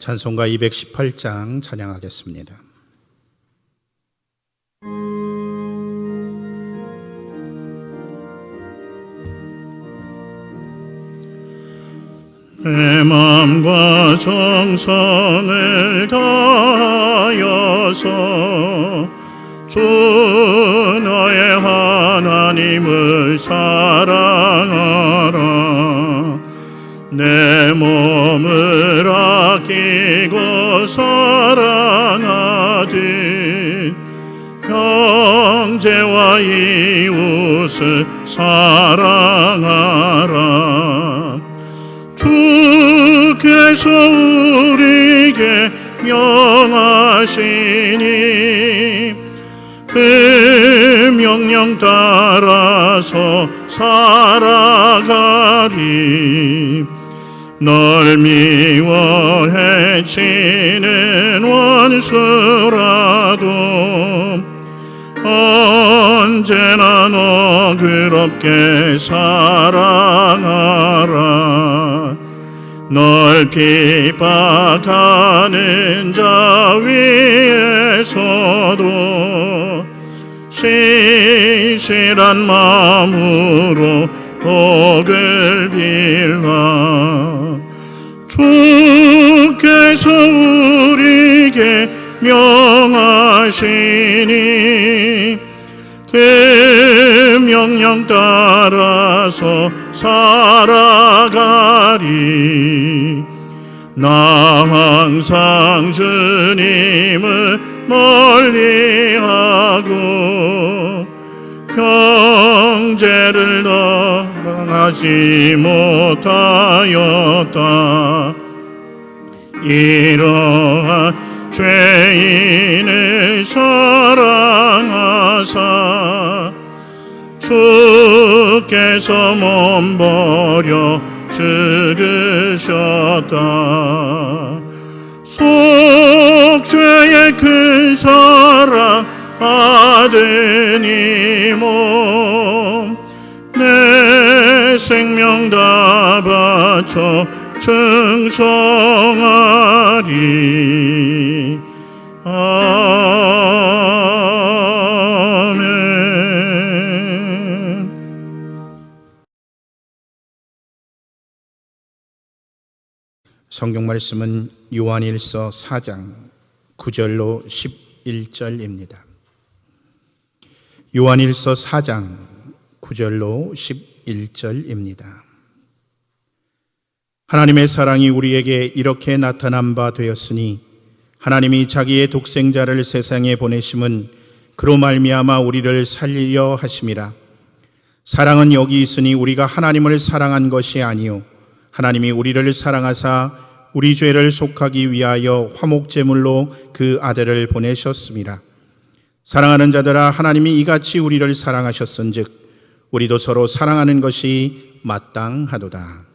찬송가 218장 찬양하겠습니다. 내 마음과 정성을 다하여서 주 너의 하나님을 사랑하라. 내 몸을 아끼고 사랑하듯 형제와 이웃을 사랑하라. 주께서 우리에게 명하시니 그 명령 따라서 살아가리. 널 미워 해치는 원수라도 언제나 너그럽게 사랑하라. 널 핍박하는 자 위에서도 신실한 마음으로 복을 빌라. 주께서 우리에게 명하시니 그 명령 따라서 살아가리. 나 항상 주님을 멀리하고 형제를 사랑하지 못하였다. 이러한 죄인을 사랑하사 주께서 몸버려 죽으셨다. 속죄의 큰 사랑 받은 이 몸 내 생명 다 바쳐 충성하리. 아멘. 성경 말씀은 요한일서 4장 9절로 11절입니다. 요한일서 4장 9절로 11절입니다. 하나님의 사랑이 우리에게 이렇게 나타난 바 되었으니 하나님이 자기의 독생자를 세상에 보내심은 그로 말미암아 우리를 살리려 하심이라. 사랑은 여기 있으니 우리가 하나님을 사랑한 것이 아니요 하나님이 우리를 사랑하사 우리 죄를 속하기 위하여 화목제물로 그 아들을 보내셨습니다. 사랑하는 자들아, 하나님이 이같이 우리를 사랑하셨은즉 우리도 서로 사랑하는 것이 마땅하도다.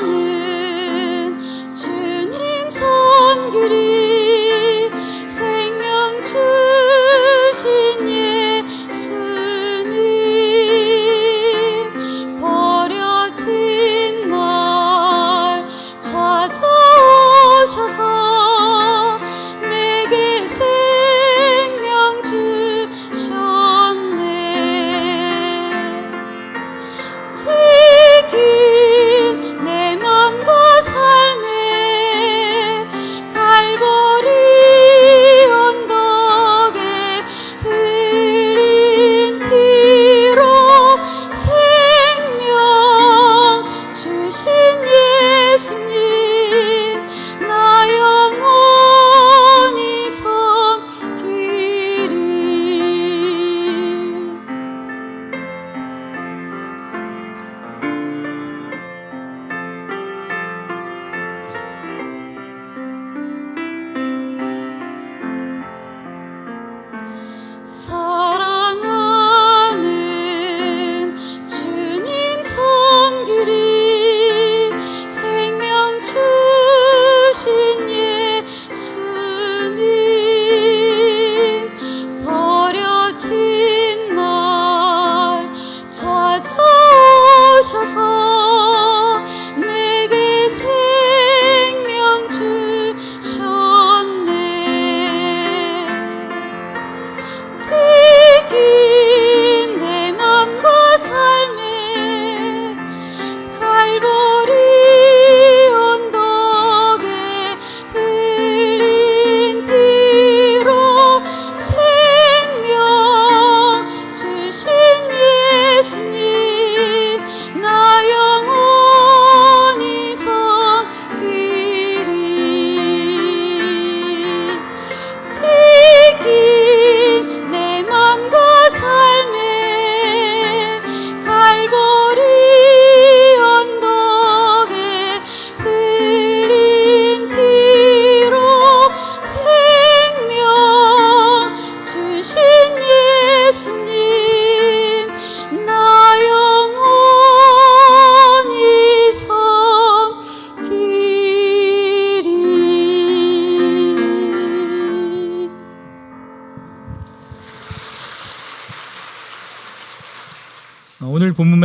사랑하는 주님 섬기리. 생명 주신 예수님 버려진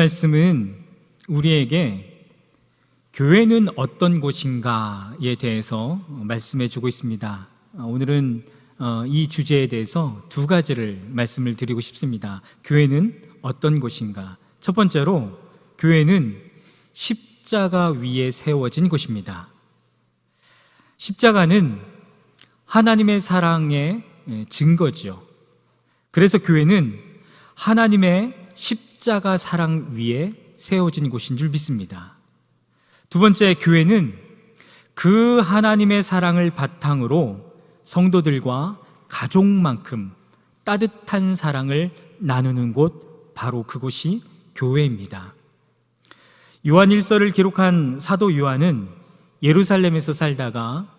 말씀은 우리에게 교회는 어떤 곳인가에 대해서 말씀해 주고 있습니다. 오늘은 이 주제에 대해서 두 가지를 말씀을 드리고 싶습니다. 교회는 어떤 곳인가? 첫 번째로, 교회는 십자가 위에 세워진 곳입니다. 십자가는 하나님의 사랑의 증거지요. 그래서 교회는 하나님의 십자가 사랑 위에 세워진 곳인 줄 믿습니다. 두 번째, 교회는 그 하나님의 사랑을 바탕으로 성도들과 가족만큼 따뜻한 사랑을 나누는 곳, 바로 그곳이 교회입니다. 요한 1서를 기록한 사도 요한은 예루살렘에서 살다가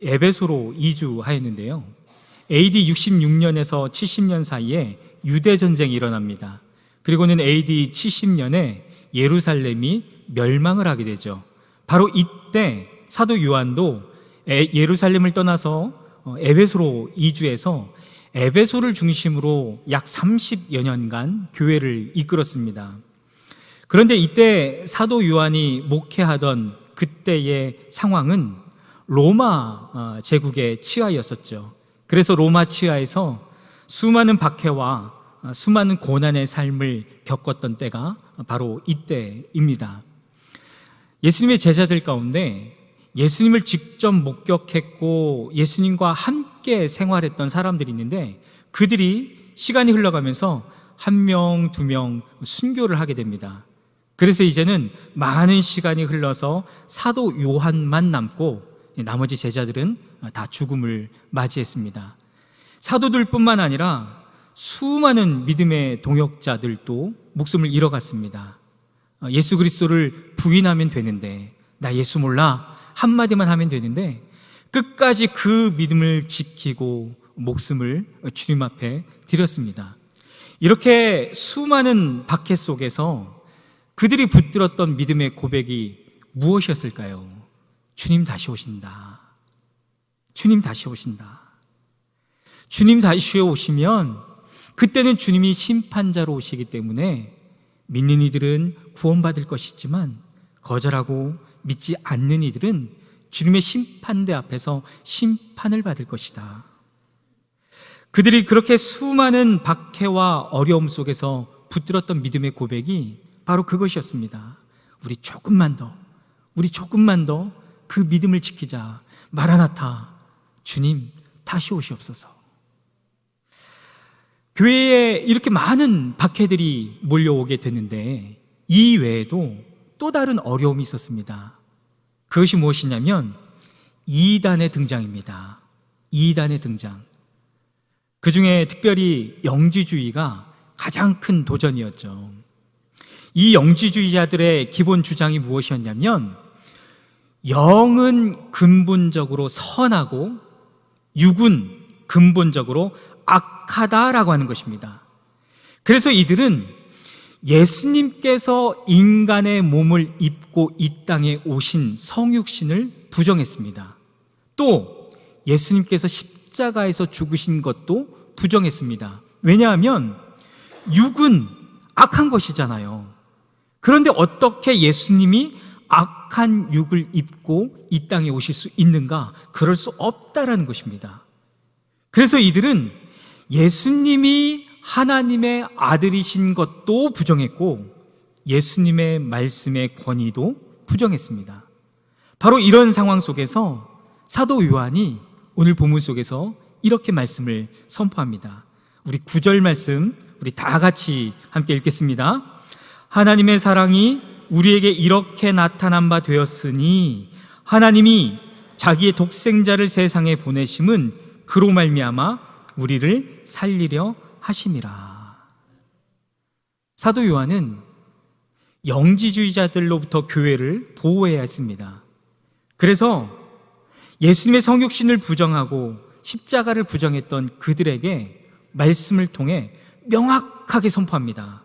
에베소로 이주하였는데요. AD 66년에서 70년 사이에 유대 전쟁이 일어납니다. 그리고는 AD 70년에 예루살렘이 멸망을 하게 되죠. 바로 이때 사도 요한도 예루살렘을 떠나서 에베소로 이주해서 에베소를 중심으로 약 30여 년간 교회를 이끌었습니다. 그런데 이때 사도 요한이 목회하던 그때의 상황은 로마 제국의 치하였었죠. 그래서 로마 치하에서 수많은 박해와 수많은 고난의 삶을 겪었던 때가 바로 이때입니다. 예수님의 제자들 가운데 예수님을 직접 목격했고 예수님과 함께 생활했던 사람들이 있는데, 그들이 시간이 흘러가면서 한 명, 두 명 순교를 하게 됩니다. 그래서 이제는 많은 시간이 흘러서 사도 요한만 남고 나머지 제자들은 다 죽음을 맞이했습니다. 사도들뿐만 아니라 수많은 믿음의 동역자들도 목숨을 잃어갔습니다. 예수 그리스도를 부인하면 되는데, 나 예수 몰라 한마디만 하면 되는데, 끝까지 그 믿음을 지키고 목숨을 주님 앞에 드렸습니다. 이렇게 수많은 박해 속에서 그들이 붙들었던 믿음의 고백이 무엇이었을까요? 주님 다시 오신다. 주님 다시 오신다. 주님 다시 오시면 그때는 주님이 심판자로 오시기 때문에 믿는 이들은 구원받을 것이지만 거절하고 믿지 않는 이들은 주님의 심판대 앞에서 심판을 받을 것이다. 그들이 그렇게 수많은 박해와 어려움 속에서 붙들었던 믿음의 고백이 바로 그것이었습니다. 우리 조금만 더 그 믿음을 지키자. 마라나타, 주님 다시 오시옵소서. 교회에 이렇게 많은 박해들이 몰려오게 됐는데, 이 외에도 또 다른 어려움이 있었습니다. 그것이 무엇이냐면 이단의 등장입니다. 이단의 등장. 그 중에 특별히 영지주의가 가장 큰 도전이었죠. 이 영지주의자들의 기본 주장이 무엇이었냐면, 영은 근본적으로 선하고 육은 근본적으로 악하다라고 하는 것입니다. 그래서 이들은 예수님께서 인간의 몸을 입고 이 땅에 오신 성육신을 부정했습니다. 또 예수님께서 십자가에서 죽으신 것도 부정했습니다. 왜냐하면 육은 악한 것이잖아요. 그런데 어떻게 예수님이 악한 육을 입고 이 땅에 오실 수 있는가? 그럴 수 없다라는 것입니다. 그래서 이들은 예수님이 하나님의 아들이신 것도 부정했고 예수님의 말씀의 권위도 부정했습니다. 바로 이런 상황 속에서 사도 요한이 오늘 본문 속에서 이렇게 말씀을 선포합니다. 우리 9절 말씀 우리 다 같이 함께 읽겠습니다. 하나님의 사랑이 우리에게 이렇게 나타난 바 되었으니 하나님이 자기의 독생자를 세상에 보내심은 그로 말미암아 우리를 살리려 하심이라. 사도 요한은 영지주의자들로부터 교회를 보호해야 했습니다. 그래서 예수님의 성육신을 부정하고 십자가를 부정했던 그들에게 말씀을 통해 명확하게 선포합니다.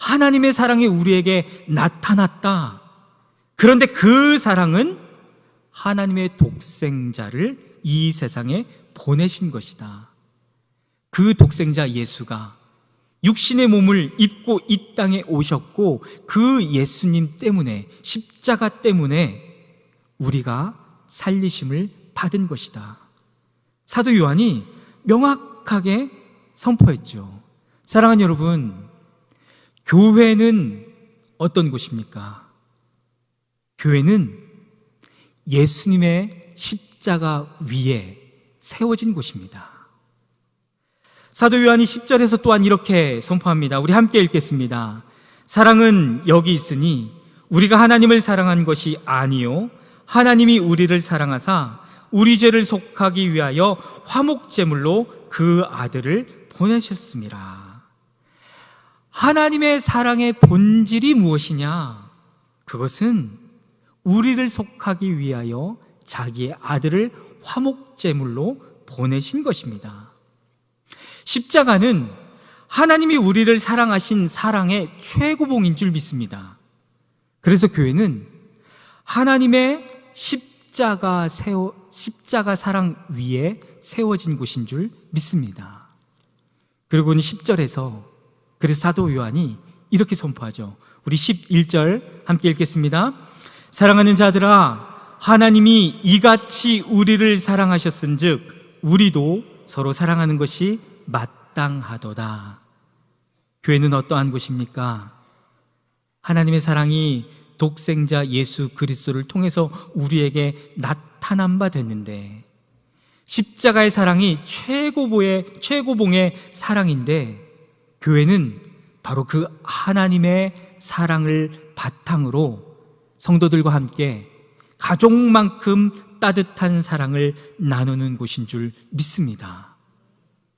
하나님의 사랑이 우리에게 나타났다. 그런데 그 사랑은 하나님의 독생자를 이 세상에 보내신 것이다. 그 독생자 예수가 육신의 몸을 입고 이 땅에 오셨고 그 예수님 때문에, 십자가 때문에 우리가 살리심을 받은 것이다. 사도 요한이 명확하게 선포했죠. 사랑하는 여러분, 교회는 어떤 곳입니까? 교회는 예수님의 십자가 위에 세워진 곳입니다. 사도 요한이 10절에서 또한 이렇게 선포합니다. 우리 함께 읽겠습니다. 사랑은 여기 있으니 우리가 하나님을 사랑한 것이 아니요 하나님이 우리를 사랑하사 우리 죄를 속하기 위하여 화목제물로 그 아들을 보내셨습니다. 하나님의 사랑의 본질이 무엇이냐? 그것은 우리를 속하기 위하여 자기의 아들을 화목제물로 보내신 것입니다. 십자가는 하나님이 우리를 사랑하신 사랑의 최고봉인 줄 믿습니다. 그래서 교회는 하나님의 십자가 사랑 위에 세워진 곳인 줄 믿습니다. 그리고는 10절에서 그래서 사도 요한이 이렇게 선포하죠. 우리 11절 함께 읽겠습니다. 사랑하는 자들아, 하나님이 이같이 우리를 사랑하셨은즉 우리도 서로 사랑하는 것이 마땅하도다. 교회는 어떠한 곳입니까? 하나님의 사랑이 독생자 예수 그리스도를 통해서 우리에게 나타난 바 됐는데, 십자가의 사랑이 최고봉의 사랑인데, 교회는 바로 그 하나님의 사랑을 바탕으로 성도들과 함께 가족만큼 따뜻한 사랑을 나누는 곳인 줄 믿습니다.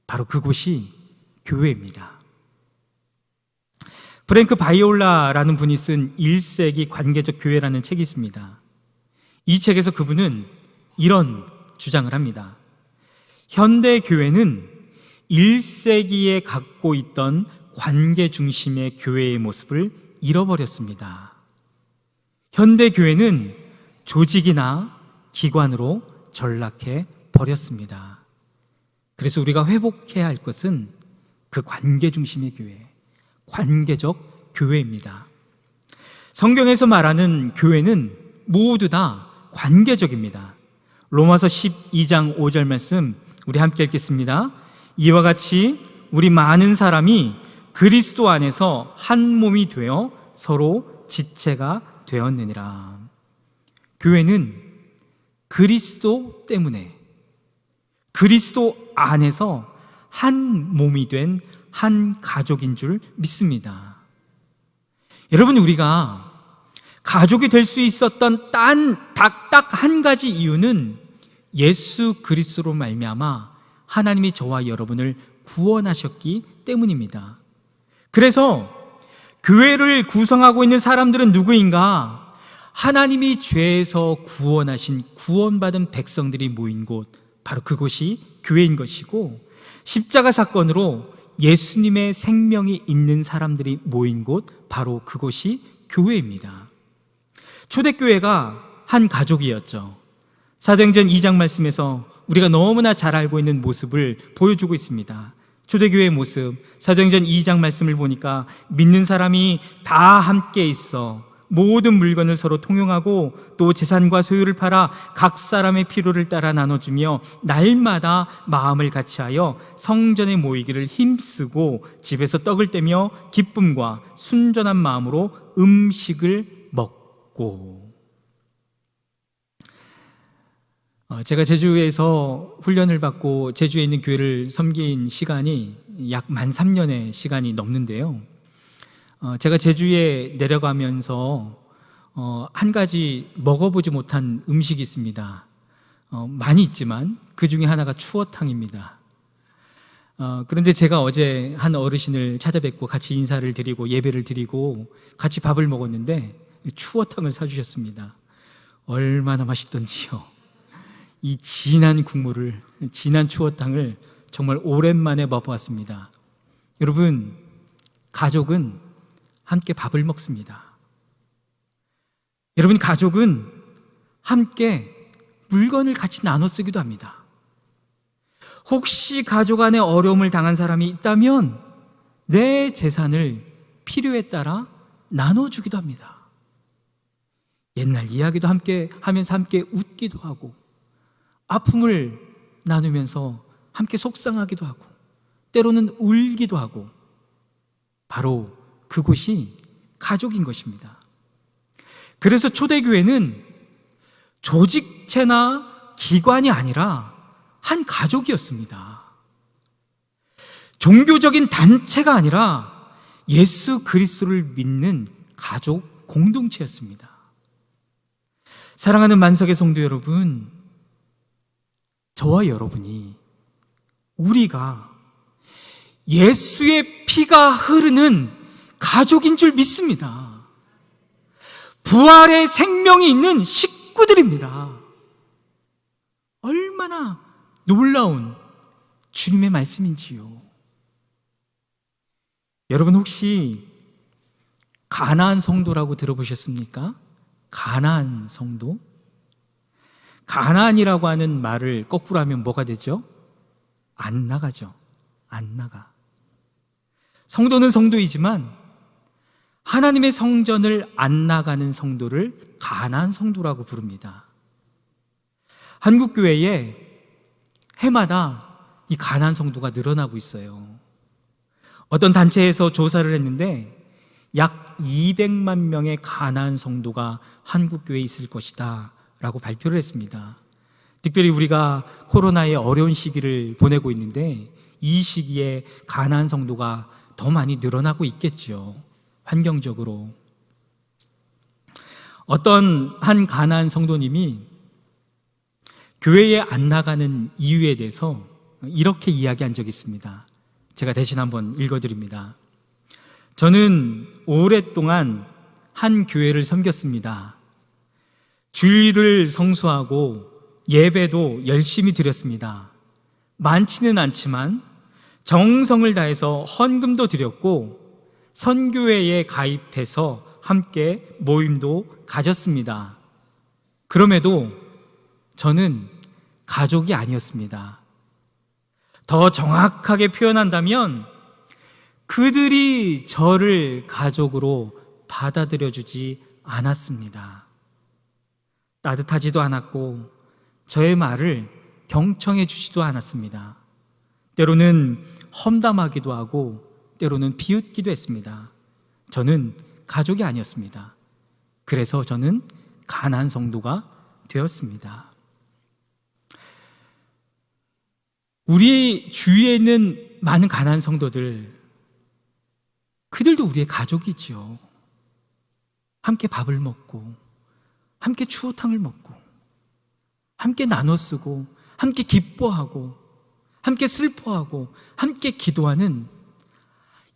바로 그곳이 교회입니다. 프랭크 바이올라라는 분이 쓴 1세기 관계적 교회라는 책이 있습니다. 이 책에서 그분은 이런 주장을 합니다. 현대 교회는 1세기에 갖고 있던 관계 중심의 교회의 모습을 잃어버렸습니다. 현대 교회는 조직이나 기관으로 전락해 버렸습니다. 그래서 우리가 회복해야 할 것은 그 관계 중심의 교회, 관계적 교회입니다. 성경에서 말하는 교회는 모두 다 관계적입니다. 로마서 12장 5절 말씀 우리 함께 읽겠습니다. 이와 같이 우리 많은 사람이 그리스도 안에서 한 몸이 되어 서로 지체가 되었느니라. 교회는 그리스도 때문에, 그리스도 안에서 한 몸이 된 한 가족인 줄 믿습니다. 여러분, 우리가 가족이 될 수 있었던 딱 한 가지 이유는 예수 그리스도로 말미암아 하나님이 저와 여러분을 구원하셨기 때문입니다. 그래서 교회를 구성하고 있는 사람들은 누구인가? 하나님이 죄에서 구원하신 구원받은 백성들이 모인 곳, 바로 그곳이 교회인 것이고, 십자가 사건으로 예수님의 생명이 있는 사람들이 모인 곳, 바로 그곳이 교회입니다. 초대교회가 한 가족이었죠. 사도행전 2장 말씀에서 우리가 너무나 잘 알고 있는 모습을 보여주고 있습니다. 초대교회의 모습, 사도행전 2장 말씀을 보니까 믿는 사람이 다 함께 있어 모든 물건을 서로 통용하고 또 재산과 소유를 팔아 각 사람의 필요를 따라 나눠주며 날마다 마음을 같이하여 성전에 모이기를 힘쓰고 집에서 떡을 떼며 기쁨과 순전한 마음으로 음식을 먹고. 제가 제주에서 훈련을 받고 제주에 있는 교회를 섬긴 시간이 약 만 3년의 시간이 넘는데요. 제가 제주에 내려가면서 한 가지 먹어보지 못한 음식이 있습니다. 많이 있지만 그 중에 하나가 추어탕입니다. 그런데 제가 어제 한 어르신을 찾아뵙고 같이 인사를 드리고 예배를 드리고 같이 밥을 먹었는데 추어탕을 사주셨습니다. 얼마나 맛있던지요. 이 진한 국물을, 진한 추어탕을 정말 오랜만에 맛보았습니다. 여러분, 가족은 함께 밥을 먹습니다. 여러분, 가족은 함께 물건을 같이 나눠 쓰기도 합니다. 혹시 가족 안에 어려움을 당한 사람이 있다면 내 재산을 필요에 따라 나눠주기도 합니다. 옛날 이야기도 함께 하면서 함께 웃기도 하고, 아픔을 나누면서 함께 속상하기도 하고, 때로는 울기도 하고, 바로 그곳이 가족인 것입니다. 그래서 초대교회는 조직체나 기관이 아니라 한 가족이었습니다. 종교적인 단체가 아니라 예수 그리스도를 믿는 가족 공동체였습니다. 사랑하는 만석의 성도 여러분, 저와 여러분이, 우리가 예수의 피가 흐르는 가족인 줄 믿습니다. 부활의 생명이 있는 식구들입니다. 얼마나 놀라운 주님의 말씀인지요. 여러분 혹시 가나안 성도라고 들어보셨습니까? 가나안 성도? 가나안이라고 하는 말을 거꾸로 하면 뭐가 되죠? 안 나가죠. 안 나가. 성도는 성도이지만 하나님의 성전을 안 나가는 성도를 가나안 성도라고 부릅니다. 한국교회에 해마다 이 가나안 성도가 늘어나고 있어요. 어떤 단체에서 조사를 했는데 약 200만 명의 가나안 성도가 한국교회에 있을 것이다 라고 발표를 했습니다. 특별히 우리가 코로나의 어려운 시기를 보내고 있는데 이 시기에 가나안 성도가 더 많이 늘어나고 있겠죠. 환경적으로. 어떤 한 가나안 성도님이 교회에 안 나가는 이유에 대해서 이렇게 이야기한 적이 있습니다. 제가 대신 한번 읽어드립니다. 저는 오랫동안 한 교회를 섬겼습니다. 주일을 성수하고 예배도 열심히 드렸습니다. 많지는 않지만 정성을 다해서 헌금도 드렸고 선교회에 가입해서 함께 모임도 가졌습니다. 그럼에도 저는 가족이 아니었습니다. 더 정확하게 표현한다면 그들이 저를 가족으로 받아들여주지 않았습니다. 따뜻하지도 않았고 저의 말을 경청해 주지도 않았습니다. 때로는 험담하기도 하고 때로는 비웃기도 했습니다. 저는 가족이 아니었습니다. 그래서 저는 가나안 성도가 되었습니다. 우리 주위에 있는 많은 가나안 성도들, 그들도 우리의 가족이죠. 함께 밥을 먹고 함께 추어탕을 먹고 함께 나눠 쓰고 함께 기뻐하고 함께 슬퍼하고 함께 기도하는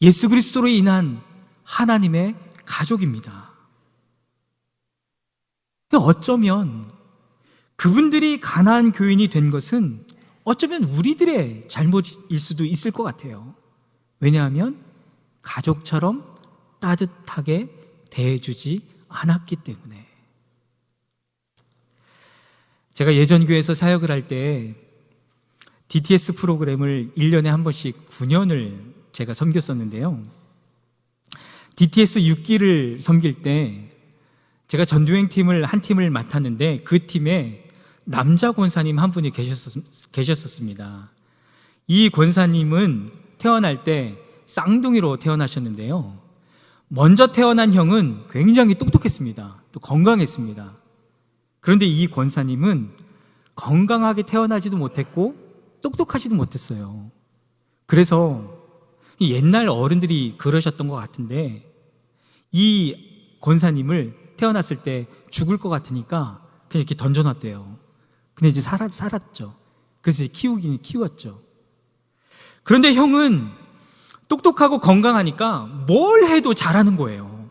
예수 그리스도로 인한 하나님의 가족입니다. 어쩌면 그분들이 가나안 교인이 된 것은 어쩌면 우리들의 잘못일 수도 있을 것 같아요. 왜냐하면 가족처럼 따뜻하게 대해주지 않았기 때문에. 제가 예전 교회에서 사역을 할 때 DTS 프로그램을 1년에 한 번씩 9년을 제가 섬겼었는데요. DTS 6기를 섬길 때 제가 전도행팀을 한 팀을 맡았는데 그 팀에 남자 권사님 한 분이 계셨었습니다. 이 권사님은 태어날 때 쌍둥이로 태어나셨는데요. 먼저 태어난 형은 굉장히 똑똑했습니다. 또 건강했습니다. 그런데 이 권사님은 건강하게 태어나지도 못했고 똑똑하지도 못했어요. 그래서 옛날 어른들이 그러셨던 것 같은데 이 권사님을 태어났을 때 죽을 것 같으니까 그냥 이렇게 던져놨대요. 근데 이제 살았죠. 그래서 키우긴 키웠죠. 그런데 형은 똑똑하고 건강하니까 뭘 해도 잘하는 거예요.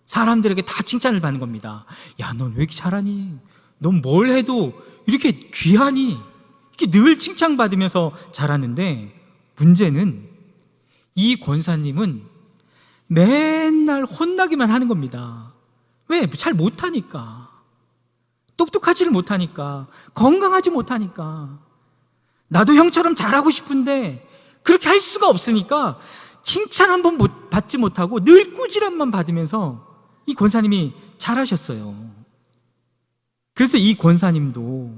사람들에게 다 칭찬을 받는 겁니다. 야, 넌 왜 이렇게 잘하니? 넌 뭘 해도 이렇게 귀하니? 이렇게 늘 칭찬받으면서 잘하는데 문제는 이 권사님은 맨날 혼나기만 하는 겁니다. 왜? 잘 못하니까. 똑똑하지를 못하니까. 건강하지 못하니까. 나도 형처럼 잘하고 싶은데 그렇게 할 수가 없으니까 칭찬 한 번 받지 못하고 늘 꾸지람만 받으면서 이 권사님이 잘하셨어요. 그래서 이 권사님도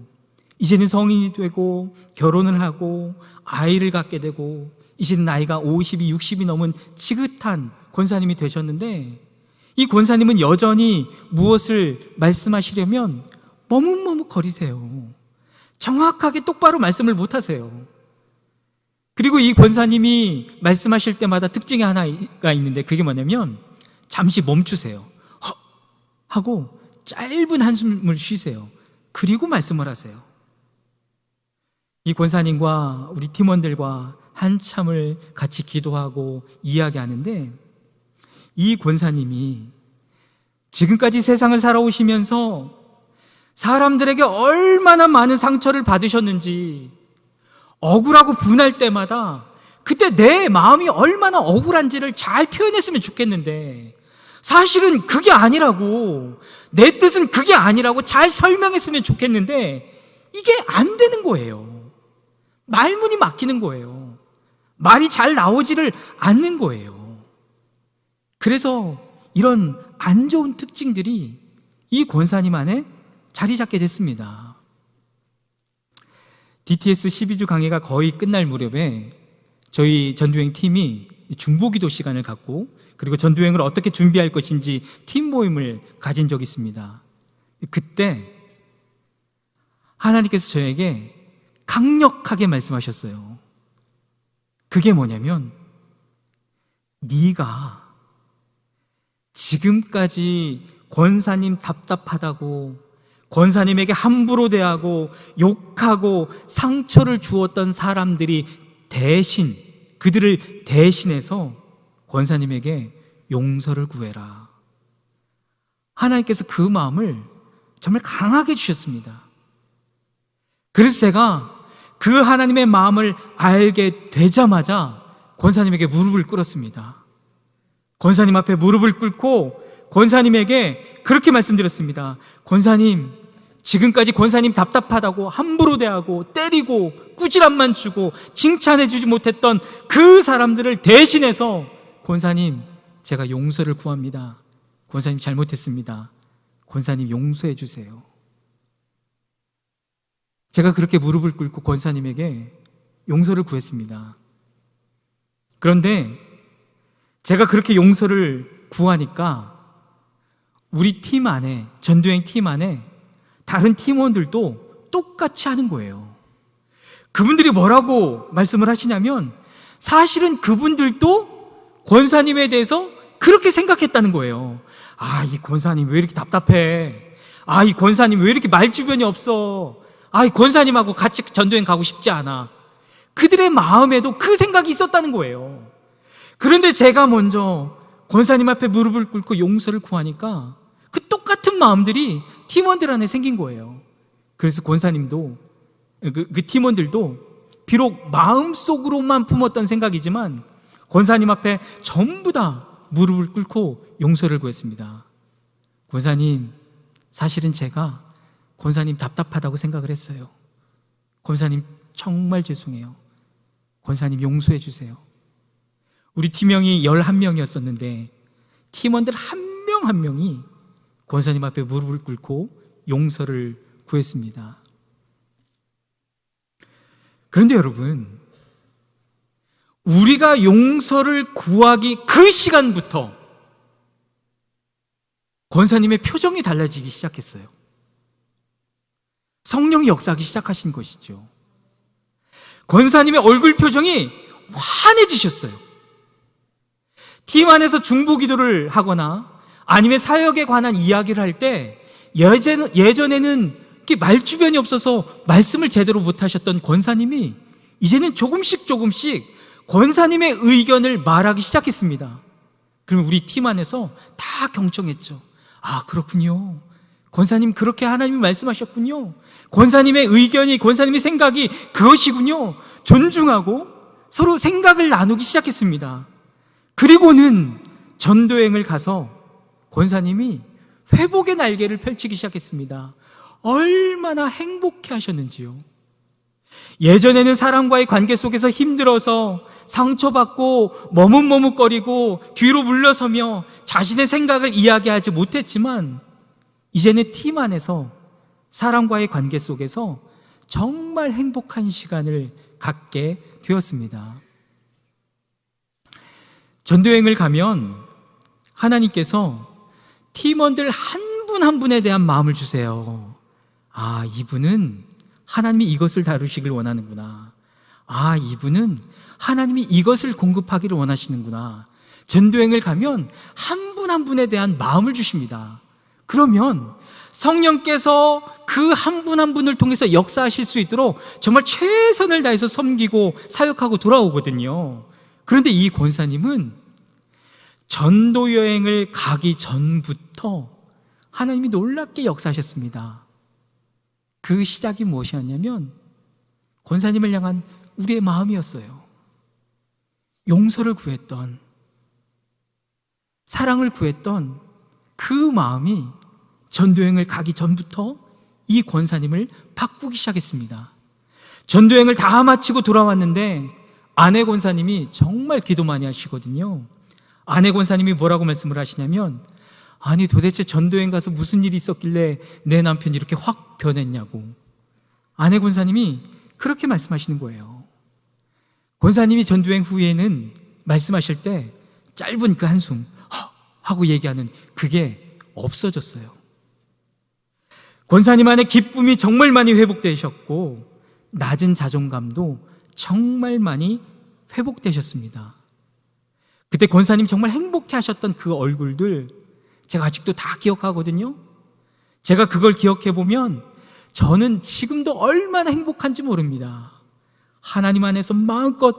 이제는 성인이 되고 결혼을 하고 아이를 갖게 되고 이제는 나이가 50이 60이 넘은 지긋한 권사님이 되셨는데, 이 권사님은 여전히 무엇을 말씀하시려면 머뭇머뭇거리세요. 정확하게 똑바로 말씀을 못하세요. 그리고 이 권사님이 말씀하실 때마다 특징이 하나가 있는데, 그게 뭐냐면 잠시 멈추세요. 헉! 하고 짧은 한숨을 쉬세요. 그리고 말씀을 하세요. 이 권사님과 우리 팀원들과 한참을 같이 기도하고 이야기하는데, 이 권사님이 지금까지 세상을 살아오시면서 사람들에게 얼마나 많은 상처를 받으셨는지, 억울하고 분할 때마다 그때 내 마음이 얼마나 억울한지를 잘 표현했으면 좋겠는데, 사실은 그게 아니라고, 내 뜻은 그게 아니라고 잘 설명했으면 좋겠는데 이게 안 되는 거예요. 말문이 막히는 거예요. 말이 잘 나오지를 않는 거예요. 그래서 이런 안 좋은 특징들이 이 권사님 안에 자리 잡게 됐습니다. DTS 12주 강의가 거의 끝날 무렵에 저희 전도행 팀이 중보기도 시간을 갖고, 그리고 전도행을 어떻게 준비할 것인지 팀 모임을 가진 적이 있습니다. 그때 하나님께서 저에게 강력하게 말씀하셨어요. 그게 뭐냐면, 네가 지금까지 권사님 답답하다고, 권사님에게 함부로 대하고 욕하고 상처를 주었던 사람들이 대신, 그들을 대신해서 권사님에게 용서를 구해라. 하나님께서 그 마음을 정말 강하게 주셨습니다. 그래서 제가 그 하나님의 마음을 알게 되자마자 권사님에게 무릎을 꿇었습니다. 권사님 앞에 무릎을 꿇고 권사님에게 그렇게 말씀드렸습니다. 권사님, 지금까지 권사님 답답하다고 함부로 대하고 때리고 꾸지람만 주고 칭찬해주지 못했던 그 사람들을 대신해서 권사님, 제가 용서를 구합니다. 권사님 잘못했습니다. 권사님 용서해 주세요. 제가 그렇게 무릎을 꿇고 권사님에게 용서를 구했습니다. 그런데 제가 그렇게 용서를 구하니까 우리 팀 안에, 전도행 팀 안에 다른 팀원들도 똑같이 하는 거예요. 그분들이 뭐라고 말씀을 하시냐면, 사실은 그분들도 권사님에 대해서 그렇게 생각했다는 거예요. 아, 이 권사님 왜 이렇게 답답해? 아, 이 권사님 왜 이렇게 말주변이 없어? 아, 이 권사님하고 같이 전도행 가고 싶지 않아. 그들의 마음에도 그 생각이 있었다는 거예요. 그런데 제가 먼저 권사님 앞에 무릎을 꿇고 용서를 구하니까 그 똑같은 마음들이 팀원들 안에 생긴 거예요. 그래서 권사님도, 그 팀원들도 비록 마음속으로만 품었던 생각이지만 권사님 앞에 전부 다 무릎을 꿇고 용서를 구했습니다. 권사님, 사실은 제가 권사님 답답하다고 생각을 했어요. 권사님 정말 죄송해요. 권사님 용서해 주세요. 우리 팀명이 11명이었었는데 팀원들 한 명 한 명이 권사님 앞에 무릎을 꿇고 용서를 구했습니다. 그런데 여러분, 우리가 용서를 구하기 그 시간부터 권사님의 표정이 달라지기 시작했어요. 성령이 역사하기 시작하신 것이죠. 권사님의 얼굴 표정이 환해지셨어요. 팀 안에서 중보 기도를 하거나 아니면 사역에 관한 이야기를 할 때 예전에는 말주변이 없어서 말씀을 제대로 못하셨던 권사님이 이제는 조금씩 권사님의 의견을 말하기 시작했습니다. 그럼 우리 팀 안에서 다 경청했죠. 아, 그렇군요. 권사님 그렇게 하나님이 말씀하셨군요. 권사님의 의견이, 권사님의 생각이 그것이군요. 존중하고 서로 생각을 나누기 시작했습니다. 그리고는 전도행을 가서 권사님이 회복의 날개를 펼치기 시작했습니다. 얼마나 행복해 하셨는지요. 예전에는 사람과의 관계 속에서 힘들어서 상처받고 머뭇머뭇거리고 뒤로 물러서며 자신의 생각을 이야기하지 못했지만, 이제는 팀 안에서 사람과의 관계 속에서 정말 행복한 시간을 갖게 되었습니다. 전도여행을 가면 하나님께서 팀원들 한 분 한 분에 대한 마음을 주세요. 아, 이분은 하나님이 이것을 다루시길 원하는구나. 아, 이분은 하나님이 이것을 공급하기를 원하시는구나. 전도여행을 가면 한 분 한 분에 대한 마음을 주십니다. 그러면 성령께서 그 한 분 한 분을 통해서 역사하실 수 있도록 정말 최선을 다해서 섬기고 사역하고 돌아오거든요. 그런데 이 권사님은 전도여행을 가기 전부터 하나님이 놀랍게 역사하셨습니다. 그 시작이 무엇이었냐면 권사님을 향한 우리의 마음이었어요. 용서를 구했던, 사랑을 구했던 그 마음이 전도여행을 가기 전부터 이 권사님을 바꾸기 시작했습니다. 전도여행을 다 마치고 돌아왔는데 아내 권사님이 정말 기도 많이 하시거든요. 아내 권사님이 뭐라고 말씀을 하시냐면, 아니 도대체 전도여행 가서 무슨 일이 있었길래 내 남편이 이렇게 확 변했냐고. 아내 권사님이 그렇게 말씀하시는 거예요. 권사님이 전도여행 후에는 말씀하실 때 짧은 그 한숨 하고 얘기하는 그게 없어졌어요. 권사님 안에 기쁨이 정말 많이 회복되셨고 낮은 자존감도 정말 많이 회복되셨습니다. 그때 권사님 정말 행복해 하셨던 그 얼굴들 제가 아직도 다 기억하거든요. 제가 그걸 기억해 보면 저는 지금도 얼마나 행복한지 모릅니다. 하나님 안에서 마음껏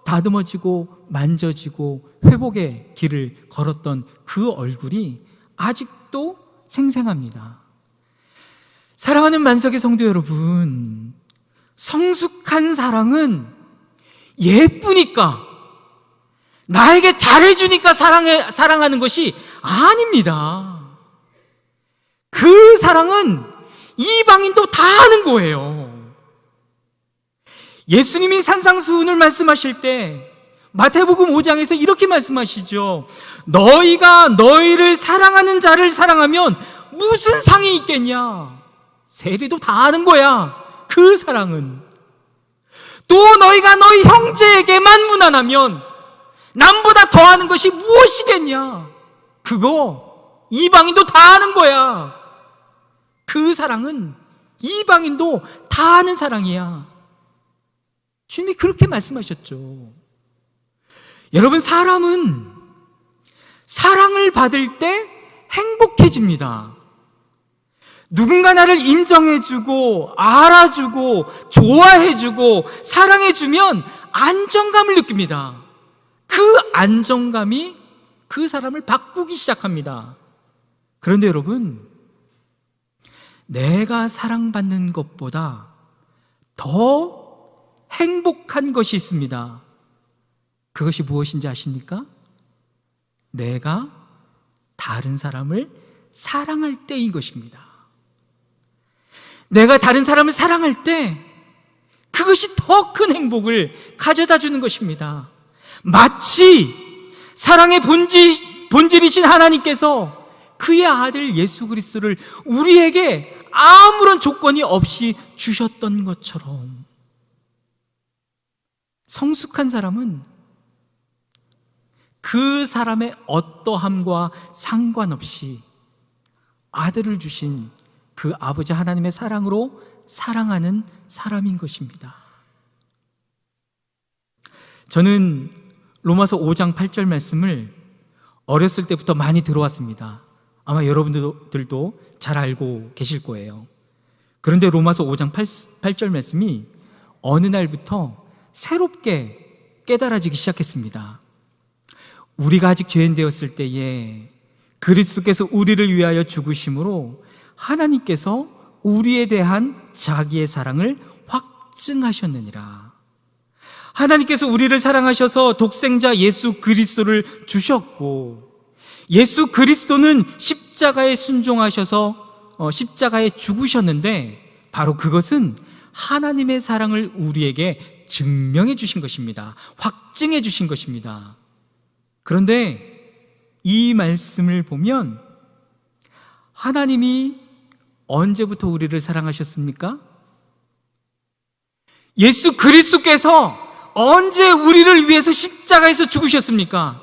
다듬어지고 만져지고 회복의 길을 걸었던 그 얼굴이 아직도 생생합니다. 사랑하는 만석의 성도 여러분, 성숙한 사랑은 예쁘니까, 나에게 잘해주니까 사랑하는 것이 아닙니다. 그 사랑은 이방인도 다 아는 거예요. 예수님이 산상수훈을 말씀하실 때 마태복음 5장에서 이렇게 말씀하시죠. 너희가 너희를 사랑하는 자를 사랑하면 무슨 상이 있겠냐. 세리도 다 아는 거야. 그 사랑은. 또 너희가 너희 형제에게만 무난하면 남보다 더하는 것이 무엇이겠냐. 그거 이방인도 다 아는 거야. 그 사랑은 이방인도 다 아는 사랑이야. 주님이 그렇게 말씀하셨죠. 여러분, 사람은 사랑을 받을 때 행복해집니다. 누군가 나를 인정해주고 알아주고 좋아해주고 사랑해주면 안정감을 느낍니다. 그 안정감이 그 사람을 바꾸기 시작합니다. 그런데 여러분, 내가 사랑받는 것보다 더 행복한 것이 있습니다. 그것이 무엇인지 아십니까? 내가 다른 사람을 사랑할 때인 것입니다. 내가 다른 사람을 사랑할 때 그것이 더 큰 행복을 가져다 주는 것입니다. 마치 사랑의 본질이신 하나님께서 그의 아들 예수 그리스도를 우리에게 아무런 조건이 없이 주셨던 것처럼, 성숙한 사람은 그 사람의 어떠함과 상관없이 아들을 주신 그 아버지 하나님의 사랑으로 사랑하는 사람인 것입니다. 저는 로마서 5장 8절 말씀을 어렸을 때부터 많이 들어왔습니다. 아마 여러분들도 잘 알고 계실 거예요. 그런데 로마서 5장 8절 말씀이 어느 날부터 새롭게 깨달아지기 시작했습니다. 우리가 아직 죄인 되었을 때에 그리스도께서 우리를 위하여 죽으심으로 하나님께서 우리에 대한 자기의 사랑을 확증하셨느니라. 하나님께서 우리를 사랑하셔서 독생자 예수 그리스도를 주셨고, 예수 그리스도는 십자가에 순종하셔서 십자가에 죽으셨는데, 바로 그것은 하나님의 사랑을 우리에게 증명해 주신 것입니다. 확증해 주신 것입니다. 그런데 이 말씀을 보면 하나님이 언제부터 우리를 사랑하셨습니까? 예수 그리스도께서 언제 우리를 위해서 십자가에서 죽으셨습니까?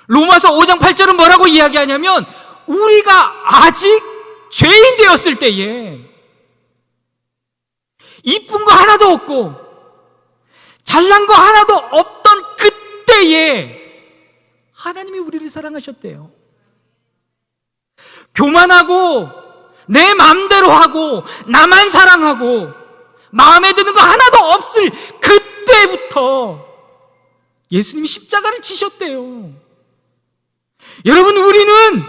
로마서 5장 8절은 뭐라고 이야기하냐면 우리가 아직 죄인 되었을 때에, 이쁜 거 하나도 없고 잘난 거 하나도 없던 그때에 하나님이 우리를 사랑하셨대요. 교만하고 내 마음대로 하고 나만 사랑하고 마음에 드는 거 하나도 없을 그때부터 예수님이 십자가를 지셨대요. 여러분, 우리는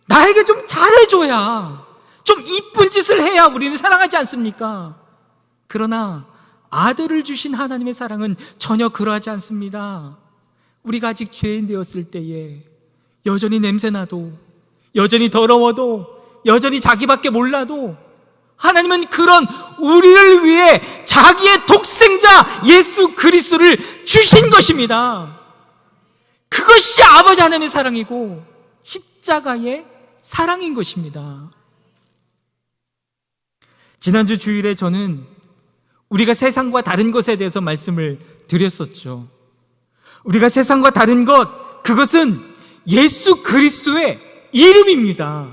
나에게 좀 잘해줘야, 좀 이쁜 짓을 해야 우리는 사랑하지 않습니까? 그러나 아들을 주신 하나님의 사랑은 전혀 그러하지 않습니다. 우리가 아직 죄인 되었을 때에 여전히 냄새나도, 여전히 더러워도, 여전히 자기밖에 몰라도 하나님은 그런 우리를 위해 자기의 독생자 예수 그리스도를 주신 것입니다. 그것이 아버지 하나님의 사랑이고 십자가의 사랑인 것입니다. 지난주 주일에 저는 우리가 세상과 다른 것에 대해서 말씀을 드렸었죠. 우리가 세상과 다른 것, 그것은 예수 그리스도의 이름입니다.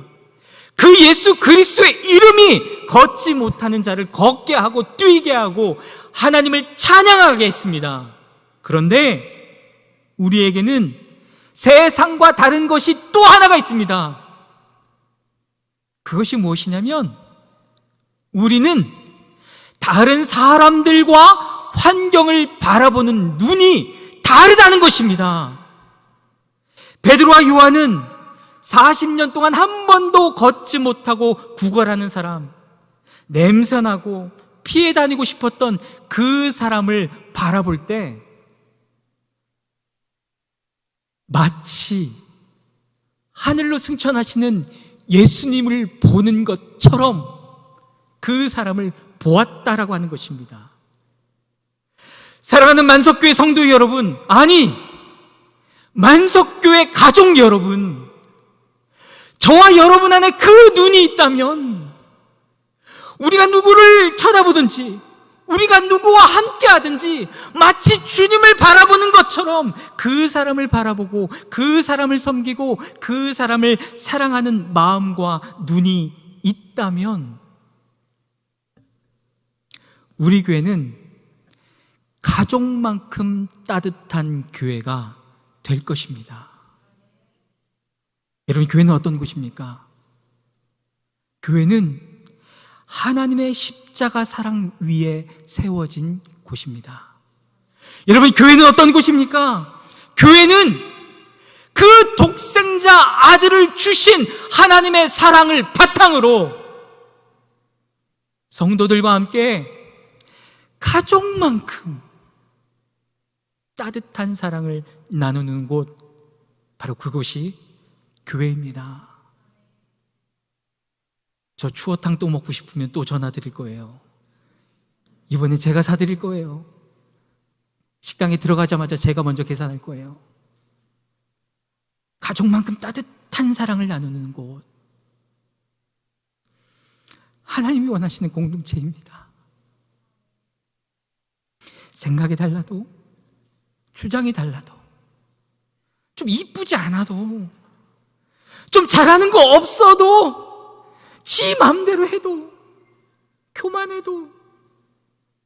그 예수 그리스도의 이름이 걷지 못하는 자를 걷게 하고 뛰게 하고 하나님을 찬양하게 했습니다. 그런데 우리에게는 세상과 다른 것이 또 하나가 있습니다. 그것이 무엇이냐면 우리는 다른 사람들과 환경을 바라보는 눈이 다르다는 것입니다. 베드로와 요한은 40년 동안 한 번도 걷지 못하고 구걸하는 사람, 냄새나고 피해 다니고 싶었던 그 사람을 바라볼 때 마치 하늘로 승천하시는 예수님을 보는 것처럼 그 사람을 보았다라고 하는 것입니다. 사랑하는 만석교회 성도 여러분, 아니 만석교회 가족 여러분, 저와 여러분 안에 그 눈이 있다면 우리가 누구를 쳐다보든지 우리가 누구와 함께 하든지 마치 주님을 바라보는 것처럼 그 사람을 바라보고 그 사람을 섬기고 그 사람을 사랑하는 마음과 눈이 있다면 우리 교회는 가족만큼 따뜻한 교회가 될 것입니다. 여러분, 교회는 어떤 곳입니까? 교회는 하나님의 십자가 사랑 위에 세워진 곳입니다. 여러분, 교회는 어떤 곳입니까? 교회는 그 독생자 아들을 주신 하나님의 사랑을 바탕으로 성도들과 함께 가족만큼 따뜻한 사랑을 나누는 곳, 바로 그곳이 교회입니다. 저 추어탕 또 먹고 싶으면 또 전화 드릴 거예요. 이번에 제가 사드릴 거예요. 식당에 들어가자마자 제가 먼저 계산할 거예요. 가족만큼 따뜻한 사랑을 나누는 곳, 하나님이 원하시는 공동체입니다. 생각이 달라도, 주장이 달라도, 좀 이쁘지 않아도, 좀 잘하는 거 없어도, 지 마음대로 해도, 교만해도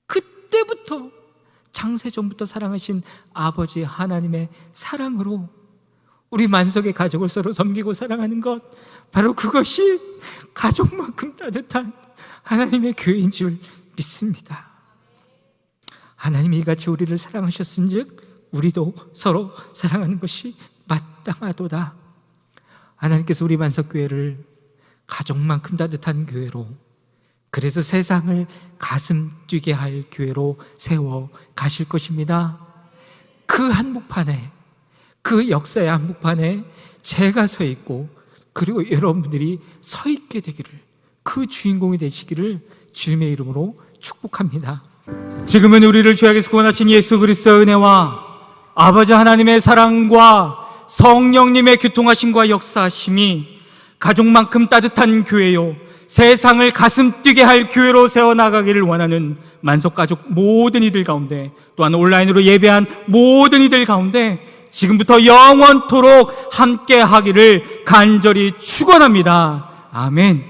그때부터 창세전부터 사랑하신 아버지 하나님의 사랑으로 우리 만석의 가족을 서로 섬기고 사랑하는 것, 바로 그것이 가족만큼 따뜻한 하나님의 교회인 줄 믿습니다. 하나님이 이같이 우리를 사랑하셨은즉 우리도 서로 사랑하는 것이 마땅하도다. 하나님께서 우리 만석교회를 가족만큼 따뜻한 교회로, 그래서 세상을 가슴 뛰게 할 교회로 세워 가실 것입니다. 그 한복판에, 그 역사의 한복판에 제가 서 있고, 그리고 여러분들이 서 있게 되기를, 그 주인공이 되시기를 주님의 이름으로 축복합니다. 지금은 우리를 죄악에서 구원하신 예수 그리스도의 은혜와 아버지 하나님의 사랑과 성령님의 교통하심과 역사하심이 가족만큼 따뜻한 교회요, 세상을 가슴 뛰게 할 교회로 세워나가기를 원하는 만석가족 모든 이들 가운데, 또한 온라인으로 예배한 모든 이들 가운데 지금부터 영원토록 함께 하기를 간절히 축원합니다. 아멘.